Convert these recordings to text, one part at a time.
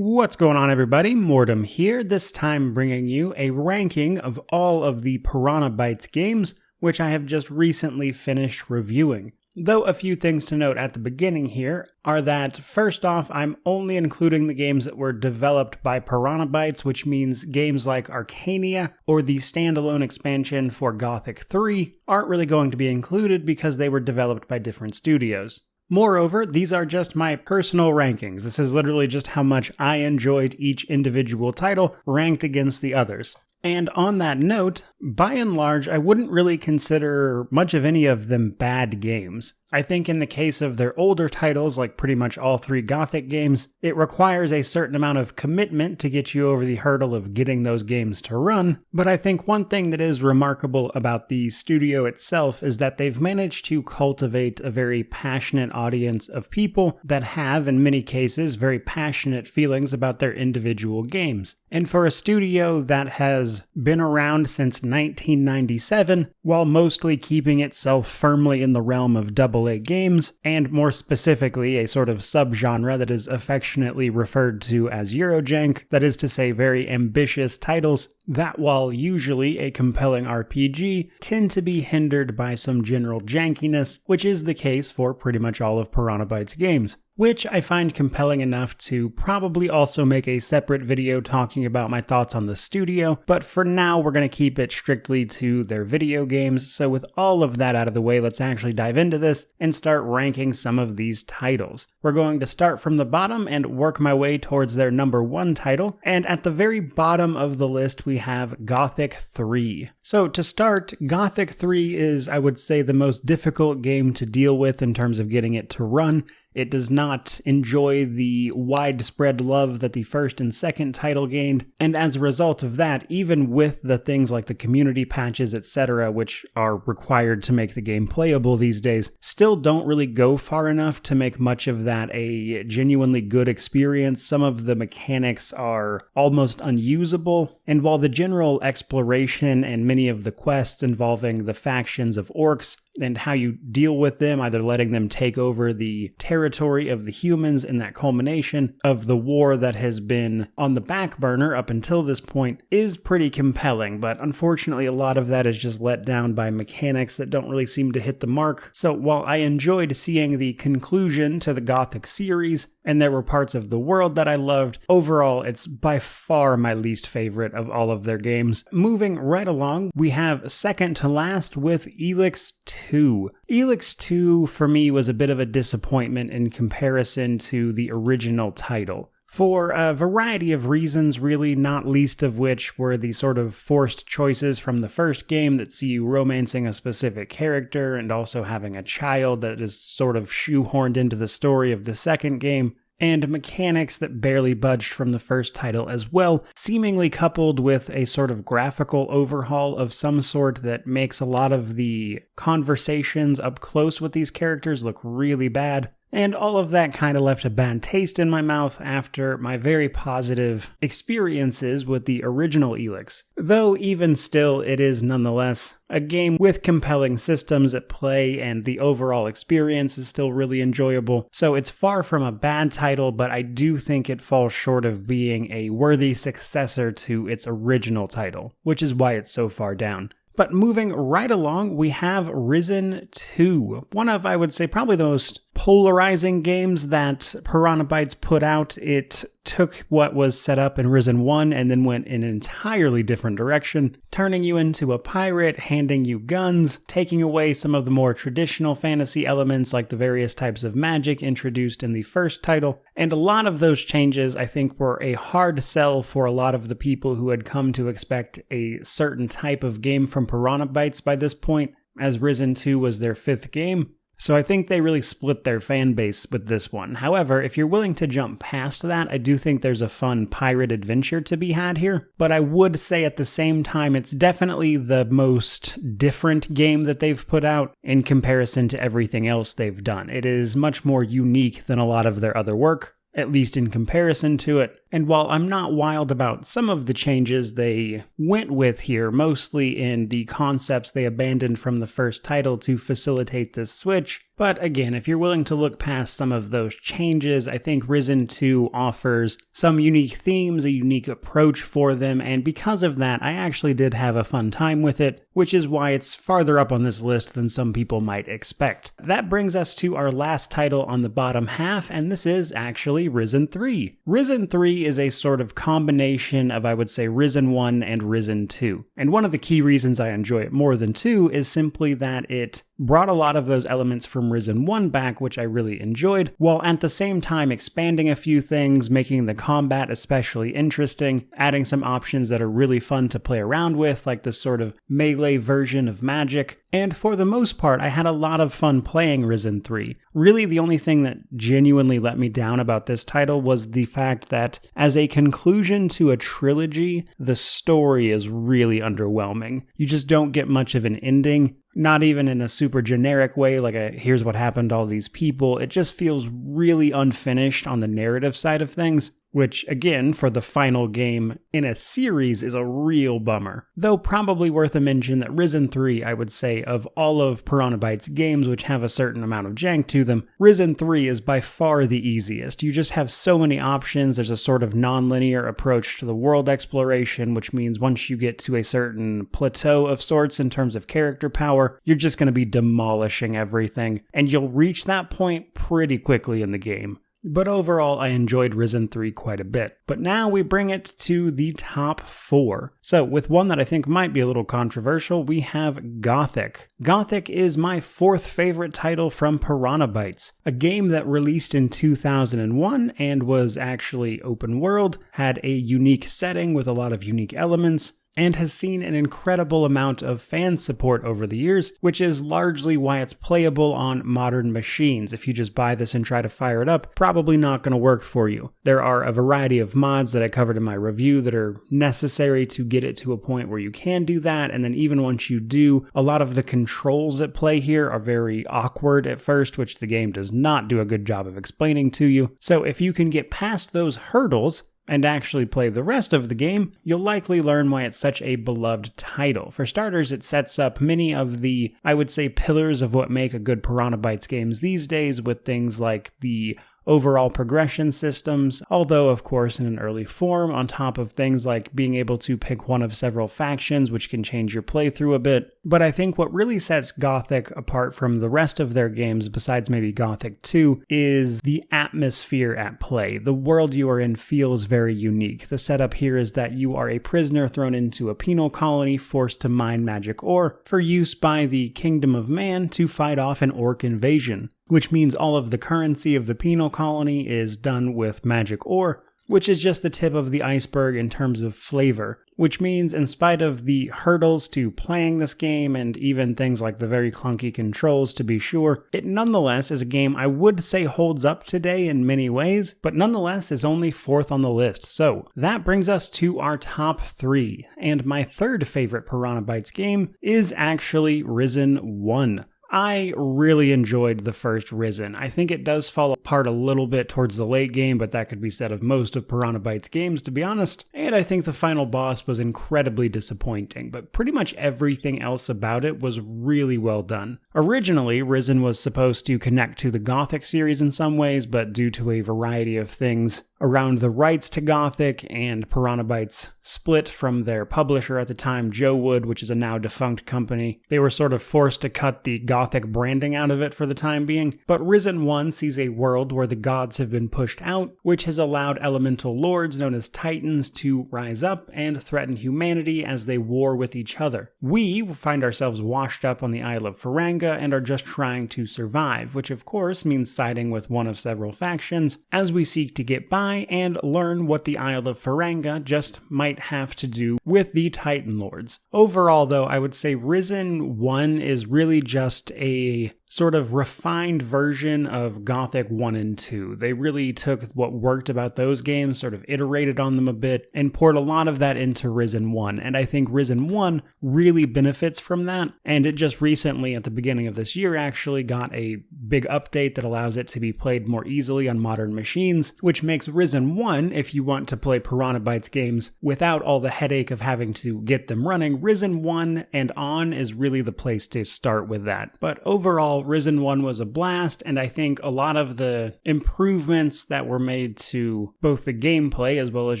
What's going on, everybody? Mortem here, this time bringing you a ranking of all of the Piranha Bytes games, which I have just recently finished reviewing. Though a few things to note at the beginning here are that, first off, I'm only including the games that were developed by Piranha Bytes, which means games like Arcania or the standalone expansion for Gothic 3 aren't really going to be included because they were developed by different studios. Moreover, these are just my personal rankings. This is literally just how much I enjoyed each individual title ranked against the others. And on that note, by and large, I wouldn't really consider much of any of them bad games. I think in the case of their older titles, like pretty much all three Gothic games, it requires a certain amount of commitment to get you over the hurdle of getting those games to run, but I think one thing that is remarkable about the studio itself is that they've managed to cultivate a very passionate audience of people that have, in many cases, very passionate feelings about their individual games. And for a studio that has been around since 1997, while mostly keeping itself firmly in the realm of AA games, and more specifically a sort of subgenre that is affectionately referred to as Eurojank, that is to say very ambitious titles that, while usually a compelling RPG, tend to be hindered by some general jankiness, which is the case for pretty much all of Piranha Bytes games. Which I find compelling enough to probably also make a separate video talking about my thoughts on the studio, but for now we're going to keep it strictly to their video games, so with all of that out of the way, let's actually dive into this and start ranking some of these titles. We're going to start from the bottom and work my way towards their number one title, and at the very bottom of the list we have Gothic 3. So to start, Gothic 3 is, I would say, the most difficult game to deal with in terms of getting it to run. It does not enjoy the widespread love that the first and second title gained, and as a result of that, even with the things like the community patches, etc., which are required to make the game playable these days, still don't really go far enough to make much of that a genuinely good experience. Some of the mechanics are almost unusable, and while the general exploration and many of the quests involving the factions of orcs and how you deal with them, either letting them take over the territory of the humans in that culmination of the war that has been on the back burner up until this point, is pretty compelling, but unfortunately a lot of that is just let down by mechanics that don't really seem to hit the mark. So while I enjoyed seeing the conclusion to the Gothic series, and there were parts of the world that I loved, overall it's by far my least favorite of all of their games. Moving right along, we have second to last with Elex 2. Elex 2 for me was a bit of a disappointment in comparison to the original title. For a variety of reasons, really, not least of which were the sort of forced choices from the first game that see you romancing a specific character and also having a child that is sort of shoehorned into the story of the second game, and mechanics that barely budged from the first title as well, seemingly coupled with a sort of graphical overhaul of some sort that makes a lot of the conversations up close with these characters look really bad. And all of that kind of left a bad taste in my mouth after my very positive experiences with the original Elex. Though even still, it is nonetheless a game with compelling systems at play, and the overall experience is still really enjoyable. So it's far from a bad title, but I do think it falls short of being a worthy successor to its original title, which is why it's so far down. But moving right along, we have Risen 2, one of, I would say, probably the most polarizing games that Piranha Bytes put out. It took what was set up in Risen 1 and then went in an entirely different direction, turning you into a pirate, handing you guns, taking away some of the more traditional fantasy elements like the various types of magic introduced in the first title. And a lot of those changes, I think, were a hard sell for a lot of the people who had come to expect a certain type of game from Piranha Bytes by this point, as Risen 2 was their fifth game. So I think they really split their fan base with this one. However, if you're willing to jump past that, I do think there's a fun pirate adventure to be had here. But I would say at the same time, it's definitely the most different game that they've put out in comparison to everything else they've done. It is much more unique than a lot of their other work, at least in comparison to it. And while I'm not wild about some of the changes they went with here, mostly in the concepts they abandoned from the first title to facilitate this switch, but again, if you're willing to look past some of those changes, I think Risen 2 offers some unique themes, a unique approach for them, and because of that, I actually did have a fun time with it, which is why it's farther up on this list than some people might expect. That brings us to our last title on the bottom half, and this is actually Risen 3. Risen 3 is a sort of combination of, I would say, Risen 1 and Risen 2. And one of the key reasons I enjoy it more than 2 is simply that it brought a lot of those elements from Risen 1 back, which I really enjoyed, while at the same time expanding a few things, making the combat especially interesting, adding some options that are really fun to play around with, like this sort of melee version of magic. And for the most part, I had a lot of fun playing Risen 3. Really, the only thing that genuinely let me down about this title was the fact that, as a conclusion to a trilogy, the story is really underwhelming. You just don't get much of an ending. Not even in a super generic way, like a here's what happened to all these people. It just feels really unfinished on the narrative side of things, which, again, for the final game in a series is a real bummer. Though probably worth a mention that Risen 3, I would say, of all of Piranha Bytes games which have a certain amount of jank to them, Risen 3 is by far the easiest. You just have so many options. There's a sort of non-linear approach to the world exploration, which means once you get to a certain plateau of sorts in terms of character power, you're just going to be demolishing everything, and you'll reach that point pretty quickly in the game. But overall, I enjoyed Risen 3 quite a bit. But now we bring it to the top 4. So with one that I think might be a little controversial, we have Gothic. Gothic is my 4th favorite title from Piranha Bytes, a game that released in 2001 and was actually open world, had a unique setting with a lot of unique elements, and has seen an incredible amount of fan support over the years, which is largely why it's playable on modern machines. If you just buy this and try to fire it up, probably not going to work for you. There are a variety of mods that I covered in my review that are necessary to get it to a point where you can do that, and then even once you do, a lot of the controls at play here are very awkward at first, which the game does not do a good job of explaining to you. So if you can get past those hurdles, and actually play the rest of the game, you'll likely learn why it's such a beloved title. For starters, it sets up many of the, I would say, pillars of what make a good Piranha Bytes games these days, with things like the overall progression systems, although of course in an early form, on top of things like being able to pick one of several factions, which can change your playthrough a bit. But I think what really sets Gothic apart from the rest of their games, besides maybe Gothic 2, is the atmosphere at play. The world you are in feels very unique. The setup here is that you are a prisoner thrown into a penal colony, forced to mine magic ore for use by the Kingdom of Man to fight off an orc invasion, which means all of the currency of the penal colony is done with magic ore, which is just the tip of the iceberg in terms of flavor, which means in spite of the hurdles to playing this game and even things like the very clunky controls to be sure, it nonetheless is a game I would say holds up today in many ways, but nonetheless is only 4th on the list. So that brings us to our top 3, and my 3rd favorite Piranha Bytes game is actually Risen 1. I really enjoyed the first Risen. I think it does fall apart a little bit towards the late game, but that could be said of most of Piranha Bytes games, to be honest. And I think the final boss was incredibly disappointing, but pretty much everything else about it was really well done. Originally, Risen was supposed to connect to the Gothic series in some ways, but due to a variety of things around the rights to Gothic, and Piranha Bytes split from their publisher at the time, Joe Wood, which is a now defunct company, they were sort of forced to cut the Gothic branding out of it for the time being. But Risen 1 sees a world where the gods have been pushed out, which has allowed elemental lords known as Titans to rise up and threaten humanity as they war with each other. We find ourselves washed up on the Isle of Faranga and are just trying to survive, which of course means siding with one of several factions as we seek to get by and learn what the Isle of Faranga just might have to do with the Titan Lords. Overall, though, I would say Risen 1 is really just a sort of refined version of Gothic 1 and 2. They really took what worked about those games, sort of iterated on them a bit, and poured a lot of that into Risen 1. And I think Risen 1 really benefits from that, and it just recently, at the beginning of this year, actually got a big update that allows it to be played more easily on modern machines, which makes Risen 1, if you want to play Piranha Bytes games without all the headache of having to get them running, Risen 1 and on is really the place to start with that. But overall, Risen 1 was a blast, and I think a lot of the improvements that were made to both the gameplay as well as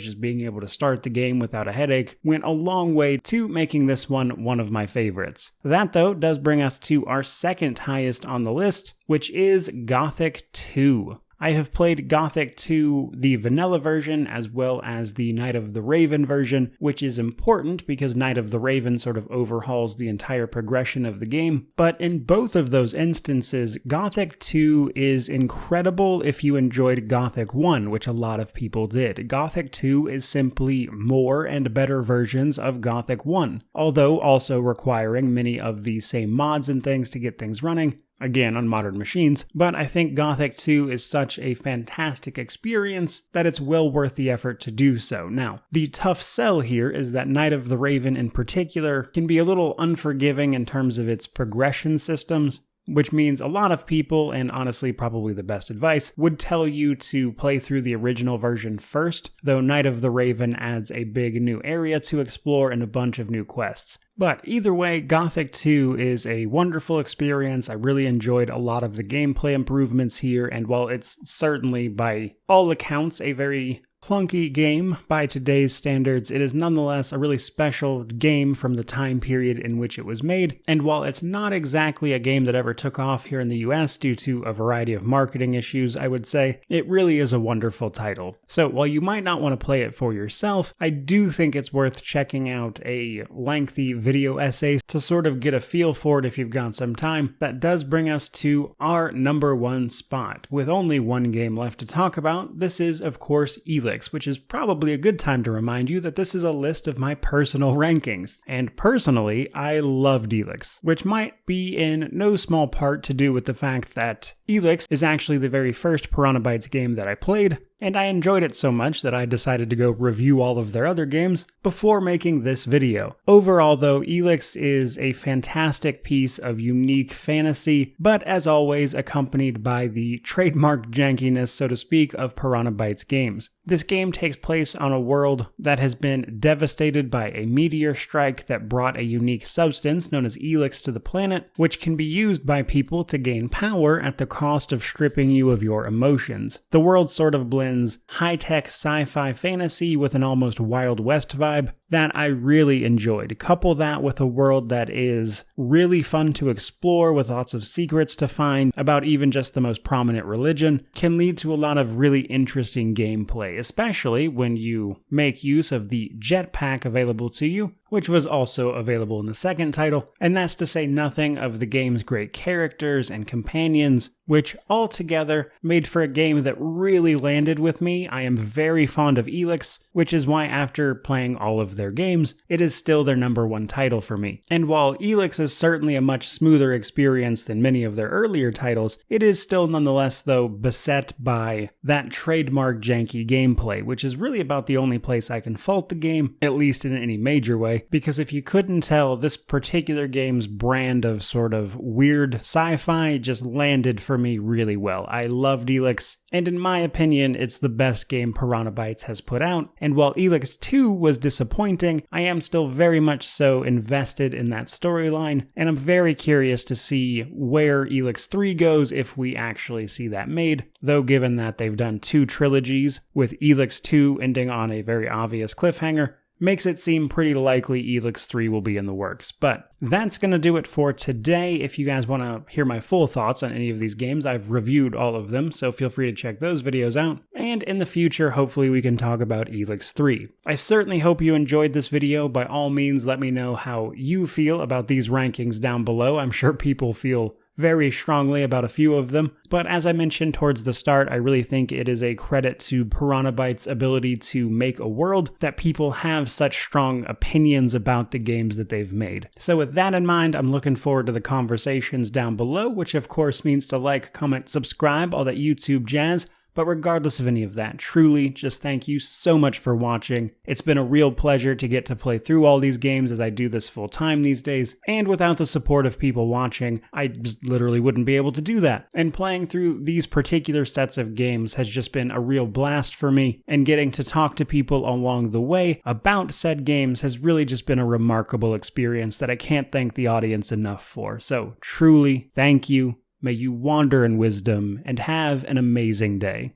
just being able to start the game without a headache went a long way to making this one of my favorites. That, though, does bring us to our second highest on the list, which is Gothic 2. I have played Gothic 2, the vanilla version, as well as the Night of the Raven version, which is important because Night of the Raven sort of overhauls the entire progression of the game. But in both of those instances, Gothic 2 is incredible if you enjoyed Gothic 1, which a lot of people did. Gothic 2 is simply more and better versions of Gothic 1, although also requiring many of the same mods and things to get things running. Again, on modern machines, but I think Gothic 2 is such a fantastic experience that it's well worth the effort to do so. Now, the tough sell here is that Night of the Raven in particular can be a little unforgiving in terms of its progression systems, which means a lot of people, and honestly probably the best advice, would tell you to play through the original version first, though Night of the Raven adds a big new area to explore and a bunch of new quests. But either way, Gothic 2 is a wonderful experience. I really enjoyed a lot of the gameplay improvements here, and while it's certainly by all accounts a very clunky game by today's standards, it is nonetheless a really special game from the time period in which it was made, and while it's not exactly a game that ever took off here in the US due to a variety of marketing issues, I would say, it really is a wonderful title. So while you might not want to play it for yourself, I do think it's worth checking out a lengthy video essay to sort of get a feel for it if you've got some time. That does bring us to our number one spot. With only one game left to talk about, this is of course Elex, which is probably a good time to remind you that this is a list of my personal rankings. And personally, I loved Elex, which might be in no small part to do with the fact that Elex is actually the very first Piranha Bytes game that I played, and I enjoyed it so much that I decided to go review all of their other games before making this video. Overall though, Elex is a fantastic piece of unique fantasy, but as always accompanied by the trademark jankiness, so to speak, of Piranha Bytes games. This game takes place on a world that has been devastated by a meteor strike that brought a unique substance known as Elex to the planet, which can be used by people to gain power at the cost of stripping you of your emotions. The world sort of blends high-tech sci-fi fantasy with an almost Wild West vibe that I really enjoyed. Couple that with a world that is really fun to explore with lots of secrets to find about even just the most prominent religion, can lead to a lot of really interesting gameplay, especially when you make use of the jetpack available to you, which was also available in the second title, and that's to say nothing of the game's great characters and companions, which altogether made for a game that really landed with me. I am very fond of Elex, which is why after playing all of their games, it is still their number one title for me. And while Elex is certainly a much smoother experience than many of their earlier titles, it is still nonetheless though beset by that trademark janky gameplay, which is really about the only place I can fault the game, at least in any major way, because if you couldn't tell, this particular game's brand of sort of weird sci-fi just landed for me really well. I loved Elex, and in my opinion, it's the best game Piranha Bytes has put out, and while Elex 2 was disappointing, I am still very much so invested in that storyline, and I'm very curious to see where Elex 3 goes if we actually see that made, though given that they've done two trilogies, with Elex 2 ending on a very obvious cliffhanger, makes it seem pretty likely Elex 3 will be in the works. But that's going to do it for today. If you guys want to hear my full thoughts on any of these games, I've reviewed all of them, so feel free to check those videos out. And in the future, hopefully we can talk about Elex 3. I certainly hope you enjoyed this video. By all means, let me know how you feel about these rankings down below. I'm sure people feel very strongly about a few of them, but as I mentioned towards the start, I really think it is a credit to Piranha Bytes' ability to make a world that people have such strong opinions about the games that they've made. So with that in mind, I'm looking forward to the conversations down below, which of course means to like, comment, subscribe, all that YouTube jazz. But regardless of any of that, truly just thank you so much for watching. It's been a real pleasure to get to play through all these games as I do this full time these days, and without the support of people watching, I just literally wouldn't be able to do that. And playing through these particular sets of games has just been a real blast for me, and getting to talk to people along the way about said games has really just been a remarkable experience that I can't thank the audience enough for. So truly, thank you. May you wander in wisdom and have an amazing day.